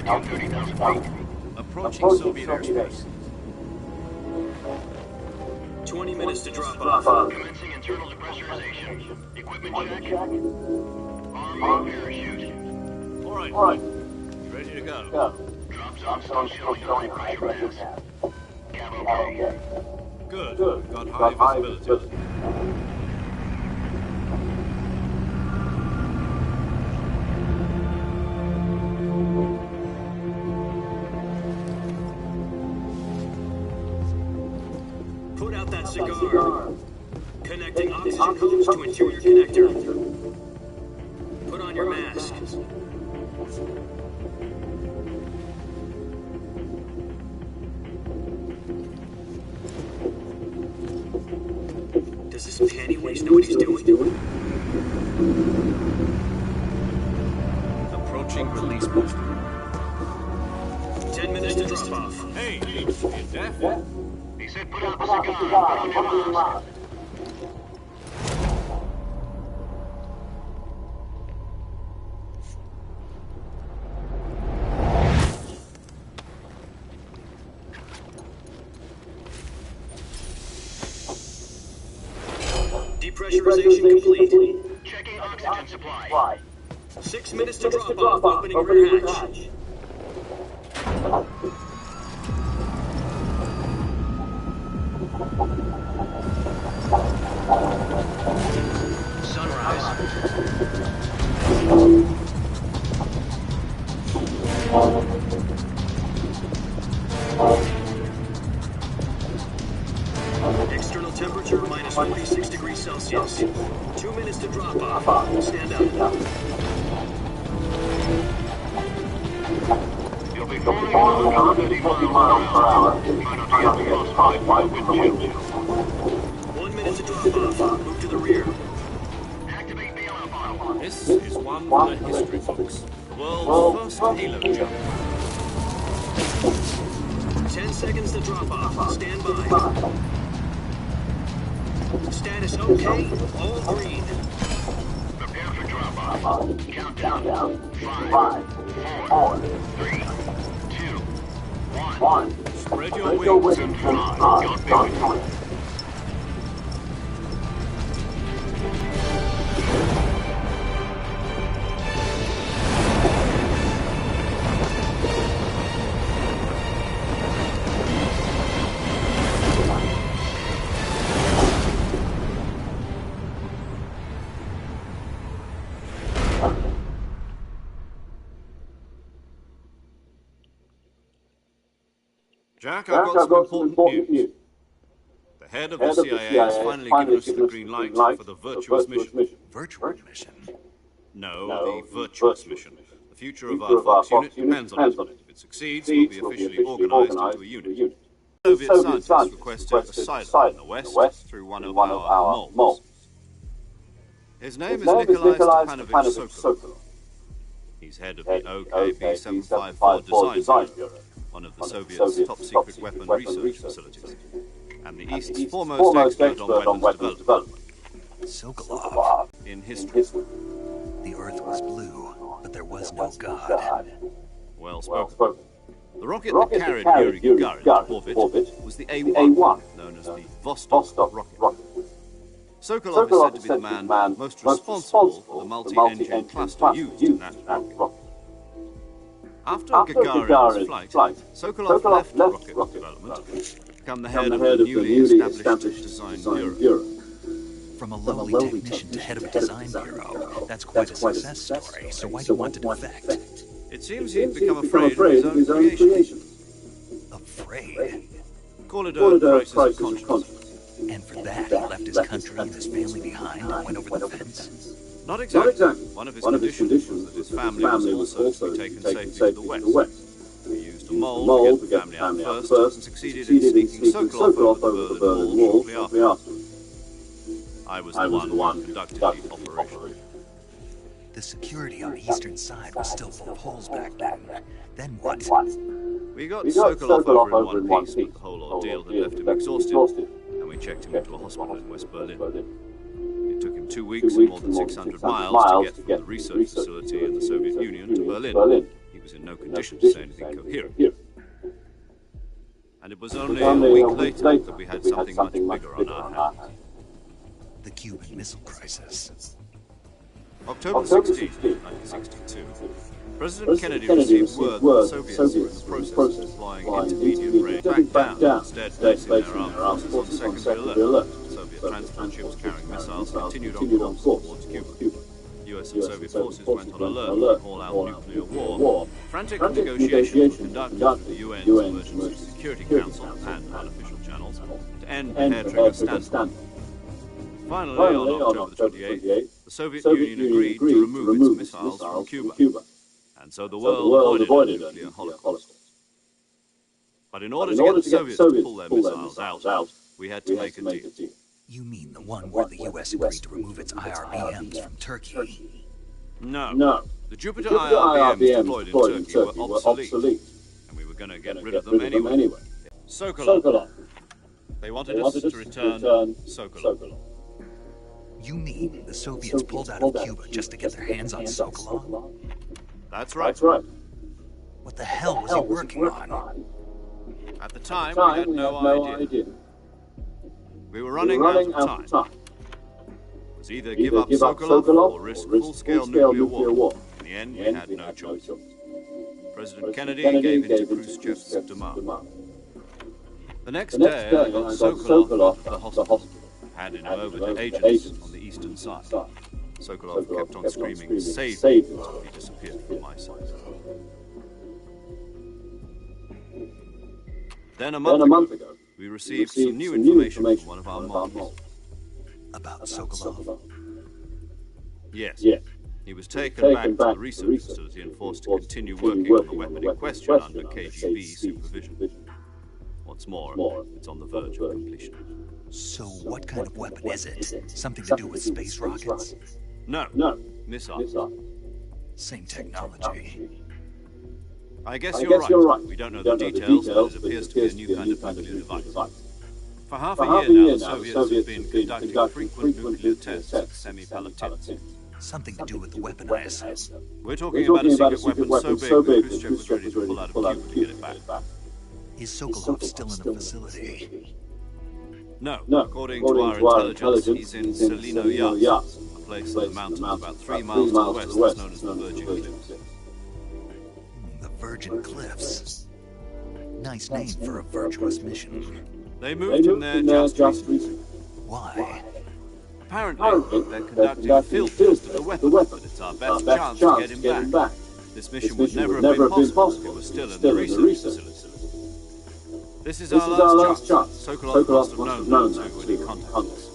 Altitude 30,000 feet. Approaching Soviet airspace. 20 minutes to drop off. Commencing internal depressurization. Equipment check. Arm parachute. All right. Ready to go. Drop zone still showing high pressure mass. Cab okay. Good. Got high visibility. Put out that cigar. Connecting oxygen hose to interior connector. Put on your mask. Does this panty waste know what he's doing? Approaching release booster. 10 minutes to drop off. Hey, you deaf? He said put out the cigar and put on your mask. Depressurization complete. Checking oxygen supply. 6 minutes to drop off. Opening rear hatch. External temperature minus 46 degrees Celsius. 2 minutes to drop off. Stand up. You'll be falling along 150 miles per hour. Try not to get spotted by wind chill. 1 minute to drop off. Move to the rear. Activate BLF auto. This is one for the history books. The world's first halo jump. 10 seconds to drop off. Stand by. Status okay. All green. Prepare for drop-off. Countdown. 5, 4, 3, 2, 1. Spread your wings and fly. Got me. Jack, I've got some important news. The head of the CIA has finally given us the green light for the virtuous mission. Virtual mission? No, the virtuous mission. The future of our Fox unit depends on it. If it succeeds, we'll be officially organized into a unit. Soviet scientists requested asylum in the West through one of our moles. His name is Nikolai Stepanovich Sokolov. He's head of the OKB 754 Design Bureau, one of the Soviets' top-secret weapon research facilities, and the East's foremost expert on weapons development. Sokolov. In history. The Earth was blue, but there was no God. Well spoken. The rocket that carried Yuri Gagarin to orbit was the A-1, known as the Vostok rocket. Sokolov is said to be the man most responsible for the multi-engine cluster used in that rocket. After Gagarin's flight, Sokolov left rocket development to become the head of the newly established Design Bureau. From a lowly technician to head of a design bureau, that's quite a success story, so why do you want to defect? It seems he'd become afraid of his own creation. Afraid? Call it a crisis of conscience. And for that, he left his country and his family behind and went over the fence? Not exactly. One of his conditions was that his family was also to be taken safely to the west. We used a mole to get the family out first and succeeded in sneaking Sokolov over the Berlin Wall shortly after. I was the one who conducted the operation. The security on the eastern side was still full of holes back then. Then what? We got Sokolov over in one piece, but the whole ordeal had left him exhausted, and we checked him into a hospital in West Berlin. It took him 2 weeks and more than 600 miles to get from the research facility in the Soviet Union to Berlin. He was in no condition to say anything coherent. And it was only a week later that we had something much bigger on our hands. The Cuban Missile Crisis. October 16, 1962. President Kennedy received word that the Soviets were in the process of deploying intermediate range back down, instead placing their armed forces on secondary alert. Soviet transport ships carrying missiles continued on course towards Cuba. US and Soviet forces went on alert for an all-out nuclear war. Frantic negotiations were conducted with the UN's Emergency Security Council and unofficial channels to end the hair-trigger standoff. Finally, on October 28th, the Soviet Union agreed to remove its missiles from Cuba, and so the world avoided a nuclear holocaust. But in order to get the Soviets to pull their missiles out, we had to make a deal. You mean the one where the U.S. agreed to remove its IRBMs from Turkey? No. The Jupiter IRBMs deployed in Turkey were obsolete, and we were going to get rid of them anyway. Sokolov. They wanted us to return Sokolov. You mean the Soviets pulled out of Cuba just to get their hands on Sokolov? That's right. What the hell was he working on? At the time, we had no idea. We were running out of time. It was either give up Sokolov or risk full-scale nuclear war. In the end, we had no choice. President Kennedy gave in to Khrushchev's demand. The next day, I got Sokolov to the hospital, handed him over to agents on the eastern side. Sokolov kept on screaming, "Save me," until he disappeared from my sight. Then a month ago, we received some new information from one of our models. About Sokolov? Yes. He was taken back to the research facility and forced to continue working on the weapon in question under KGB supervision. What's more, it's on the verge of completion. So what kind of weapon is it? Something to do with space rockets? No. Missiles. Same technology. I guess you're right. We don't know the details, but it appears to be a new kind of nuclear device. For half a year now, the Soviets have been conducting frequent nuclear tests at Semipalatinsk. Something to do with the weapon, I assume. We're talking about a secret weapon so big that Khrushchev was ready to pull out of Cuba to get it back. Is Sokolov still in the facility? No. According to our intelligence, he's in Selino Yas, a place in the mountains about 3 miles to the west that's known as the Virgin Cliffs. The Virgin Cliffs. Nice name for a virtuous mission. They moved him there just recently. Why? Apparently, they're conducting a field test of the weapon, but it's our best chance to get him back. This mission would never have been possible if he was still in the research facility. This is our last chance. Sokolov must have known that when he contacted us.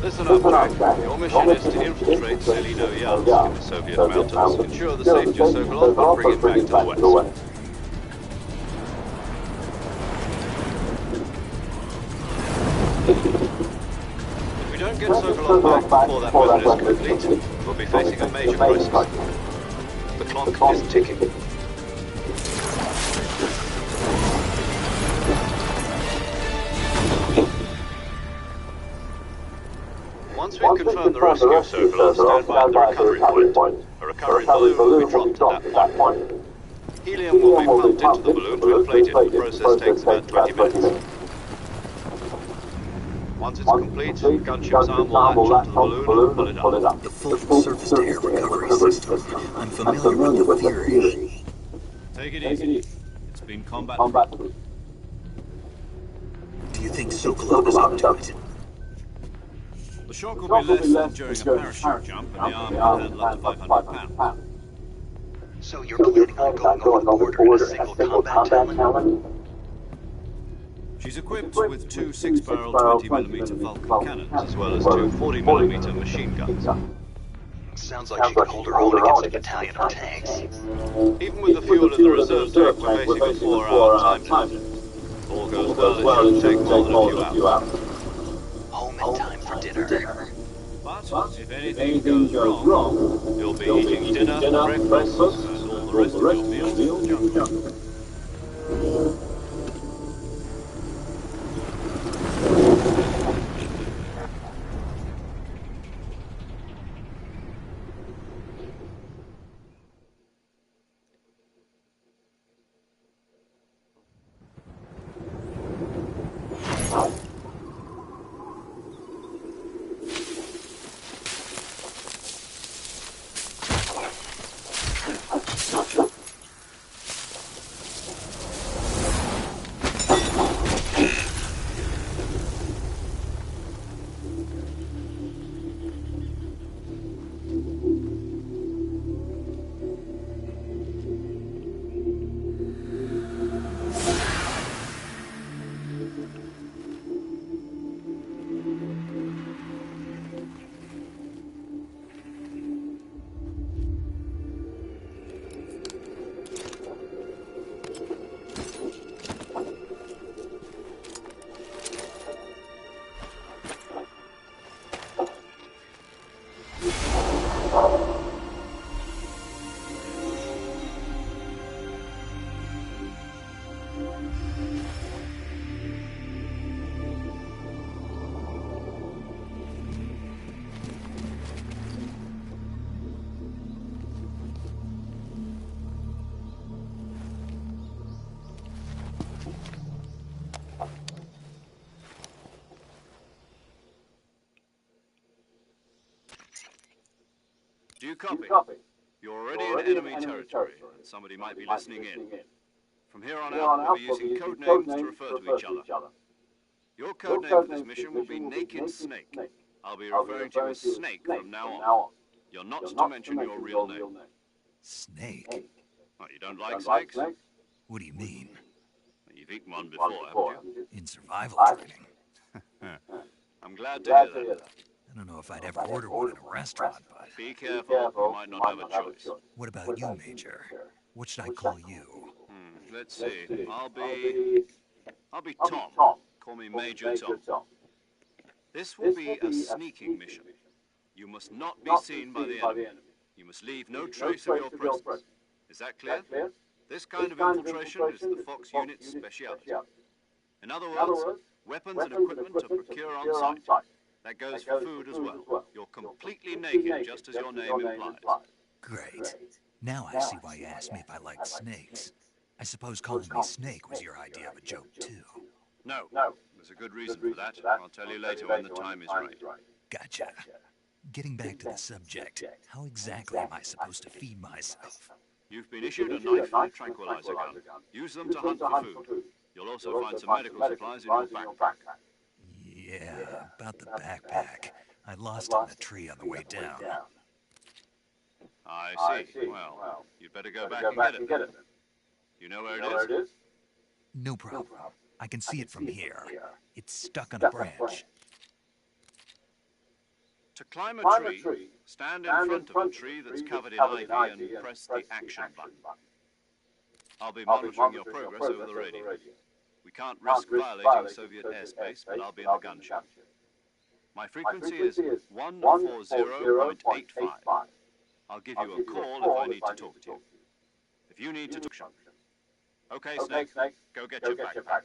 Listen up, Jack. Your mission is to infiltrate Selino-Yalsk in the Soviet mountains, ensure the safety of Sokolov, and bring it back to the west. If we don't get Sokolov back before that mission is complete, we'll be facing a major crisis. The clock is ticking. Once we've confirmed the rescue of Sokolov, stand by at the recovery point. A recovery balloon will be dropped at that point. Helium will be pumped into the balloon to inflate it. The process takes about 20 minutes. Once it's complete, the gunship's arm will latch onto the balloon and pull it up. The full surface-to-air recovery system. I'm familiar with the theory. Take it easy. It's been combat. Do you think Sokolov is up to it? The shock will be less than during a parachute jump, and the arm can handle up to 500 pounds. So you're planning on going over the border in a single combat talent? She's equipped with two 6-barrel 20mm Vulcan cannons, as well as two 40mm machine guns. Sounds like she could hold her own against a battalion of tanks. Even with the fuel in the reserve tank, we're facing a 4-hour time limit. If all goes well, it shouldn't take more than a few hours. Home in time for dinner. But if anything goes wrong, you'll be eating dinner, breakfast, and all the rest of your meals in the jungle. Do you copy? You're already in enemy territory, and somebody might be listening in. From here on out, we'll be using code names to refer to each other. Your code name for this mission will be Naked Snake. I'll be referring to you as Snake from now on. You're not to mention your real name. Snake? Oh, you don't like snakes? What do you mean? You've eaten one before, haven't you? In survival training. I'm glad to hear that. I don't know if I'd ever order one in a restaurant, but... Be careful, you might not have a choice. What about you, Major? What should I call you? Let's see. I'll be Tom. Call me Major Tom. This will be a sneaking mission. You must not be seen by the enemy. You must leave no trace of your presence. Is that clear? This kind of infiltration is the Fox unit's speciality. In other words, weapons and equipment to procure on site. That goes for food as well. You're completely naked, just as your name implies. Great. Now I see why you asked me if I liked snakes. I suppose calling me Snake was your idea of a joke, too. No. There's a good reason for that. I'll tell you later when the time is right. Gotcha. Getting back to the subject, how exactly am I supposed to feed myself? You've been issued a knife and a tranquilizer gun. Use them to hunt for food. You'll also find some medical supplies in your backpack. Yeah, about the backpack. I lost it in a tree on the way down. I see. Well, you'd better go back and get it. You know where it is? No problem. I can see it from here. It's stuck on a branch. To climb a tree, stand in front of a tree that's covered in ivy and press the action button. I'll be monitoring your progress over the radio. We can't risk violating Soviet airspace, but I'll be in the gun ship. My frequency is 140.85. I'll give you a call if I need to talk to you. If you need to talk... Okay, Snake, go get your backpack.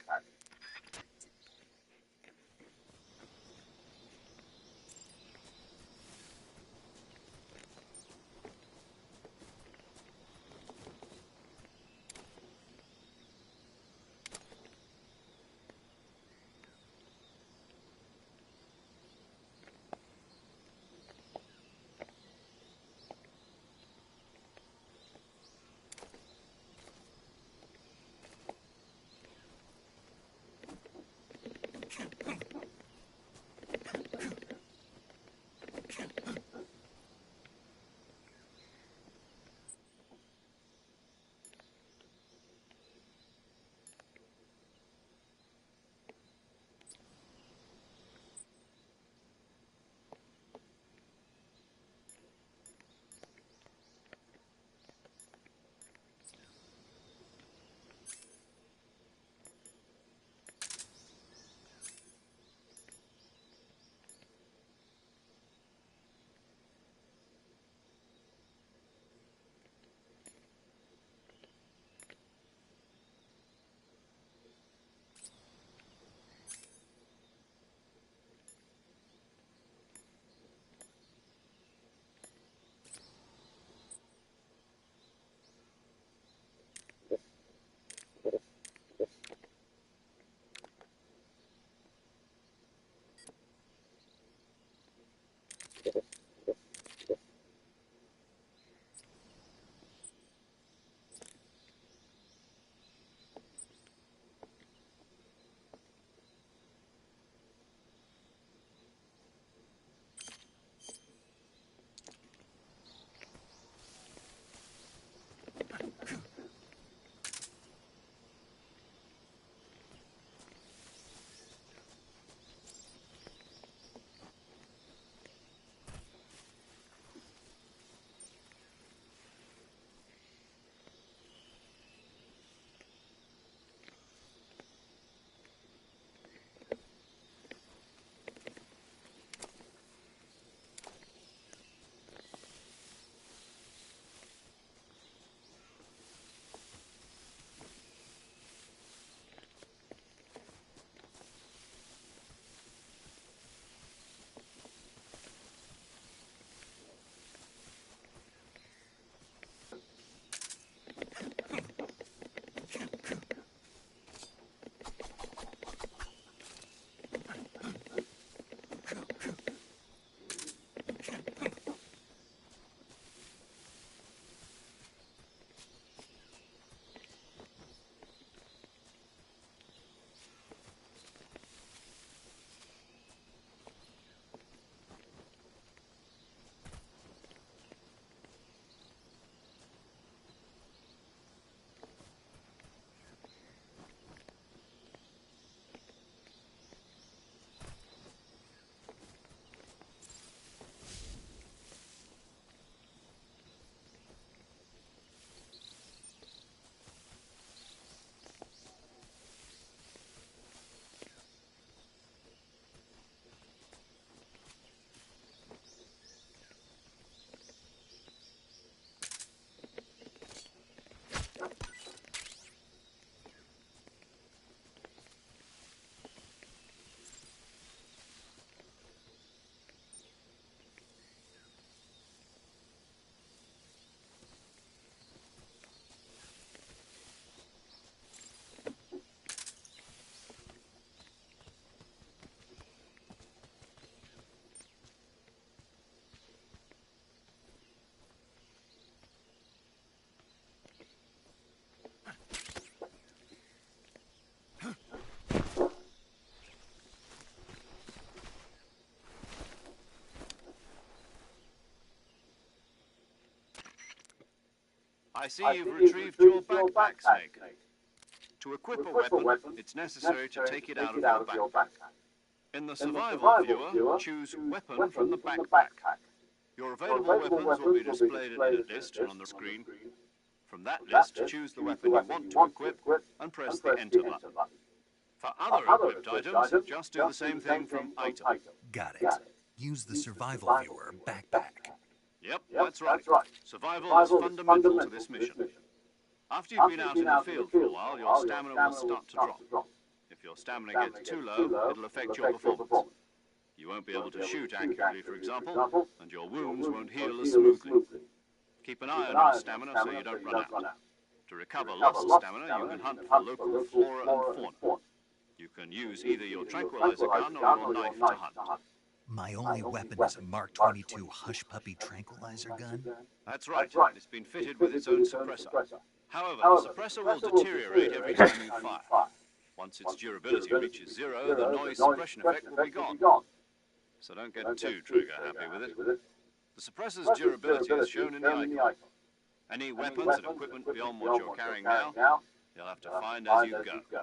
I see you've retrieved your backpack, Snake. To equip a weapon, it's necessary to take it out of your backpack. In the survival viewer, choose Weapon from the backpack. Your available weapons will be displayed in a list on the screen. From that list, choose the weapon you want to equip and press the Enter button. For other equipped items, just do the same thing from Item. Got it. Use the survival viewer backpack. Yep, that's right. Survival is fundamental to this mission. After you've been out in the field for a while, your stamina will start to drop. If your stamina gets too low, it'll affect your performance. You won't be able to shoot accurately, for example, and your wounds won't heal as smoothly. Keep an eye on your stamina so you don't run out. To recover lost stamina, you can hunt for local flora and fauna. You can use either your tranquilizer gun or your knife to hunt. My only weapon is a Mark 22 Hush Puppy tranquilizer gun? That's right. It's been fitted with its own suppressor. However, the suppressor will deteriorate every time you fire. Once its durability reaches 0, the noise suppression effect will be gone. So don't get too trigger happy with it. The suppressor's durability is shown in the icon. Any weapons and equipment beyond what you're carrying now, you'll have to find as you go.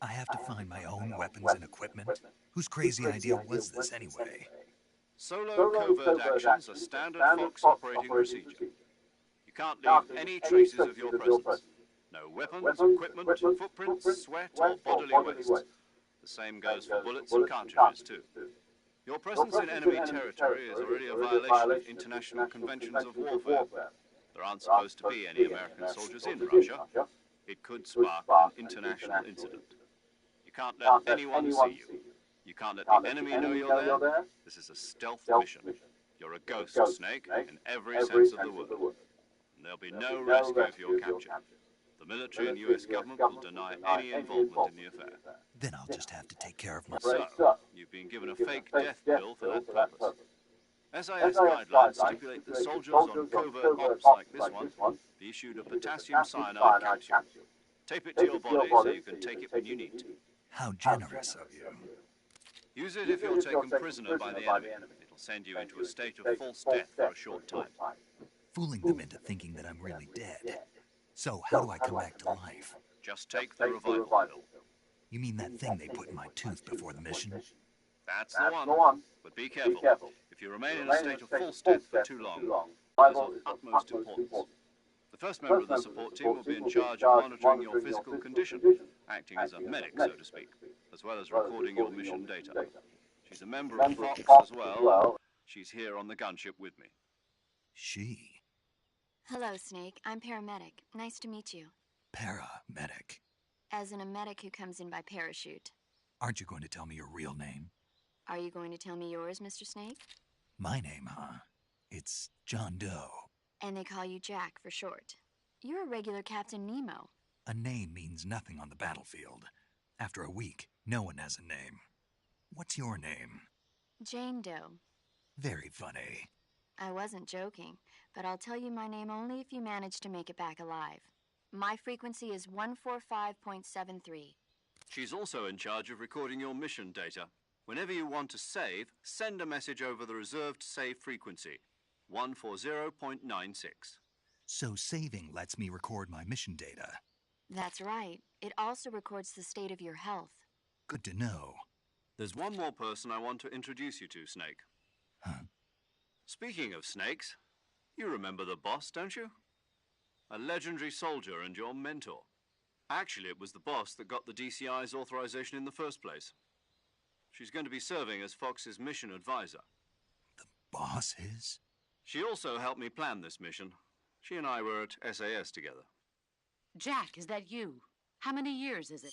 I have to find my own weapons and equipment? Whose crazy idea was this anyway? Solo covert actions are standard Fox operating procedure. You can't leave any traces of your presence. No weapons, equipment, footprints, sweat, or bodily waste. The same goes for bullets and cartridges, too. Your presence in enemy territory is already a violation of international conventions of warfare. There aren't supposed to be any American soldiers in Russia. It could spark an international incident. You can't let anyone see you. You can't let the enemy know you're there. This is a stealth mission. You're a ghost, Snake, in every sense of the word. And there'll be no rescue if you're captured. The military and US government will deny any involvement in the affair. Then I'll just have to take care of myself. So, you've been given a fake death bill for that purpose. SAS guidelines stipulate that soldiers on covert ops like this one be issued a potassium cyanide capsule. Tape it to your body so you can take it when you need to. How generous of you. Use it if you're taken prisoner by the enemy. It'll send you into a state of false death for a short time. Fooling them into thinking that I'm really dead. So, how do I come back to life? Just take the revival pill. You mean that thing they put in my tooth before the mission? That's the one. But be careful. If you remain in a state of false death for too long, it is of utmost importance. The first member of the support team will be in charge of monitoring your physical condition, acting as a medic, so to speak, as well as recording your mission data. She's a member of Fox as well. She's here on the gunship with me. She? Hello, Snake. I'm paramedic. Nice to meet you. Paramedic. As in a medic who comes in by parachute. Aren't you going to tell me your real name? Are you going to tell me yours, Mr. Snake? My name, huh? It's John Doe. And they call you Jack for short. You're a regular Captain Nemo. A name means nothing on the battlefield. After a week, no one has a name. What's your name? Jane Doe. Very funny. I wasn't joking, but I'll tell you my name only if you manage to make it back alive. My frequency is 145.73. She's also in charge of recording your mission data. Whenever you want to save, send a message over the reserved save frequency, 140.96. So saving lets me record my mission data. That's right. It also records the state of your health. Good to know. There's one more person I want to introduce you to, Snake. Huh? Speaking of snakes, you remember the boss, don't you? A legendary soldier and your mentor. Actually, it was the boss that got the DCI's authorization in the first place. She's going to be serving as Fox's mission advisor. The boss is? She also helped me plan this mission. She and I were at SAS together. Jack, is that you? How many years is it?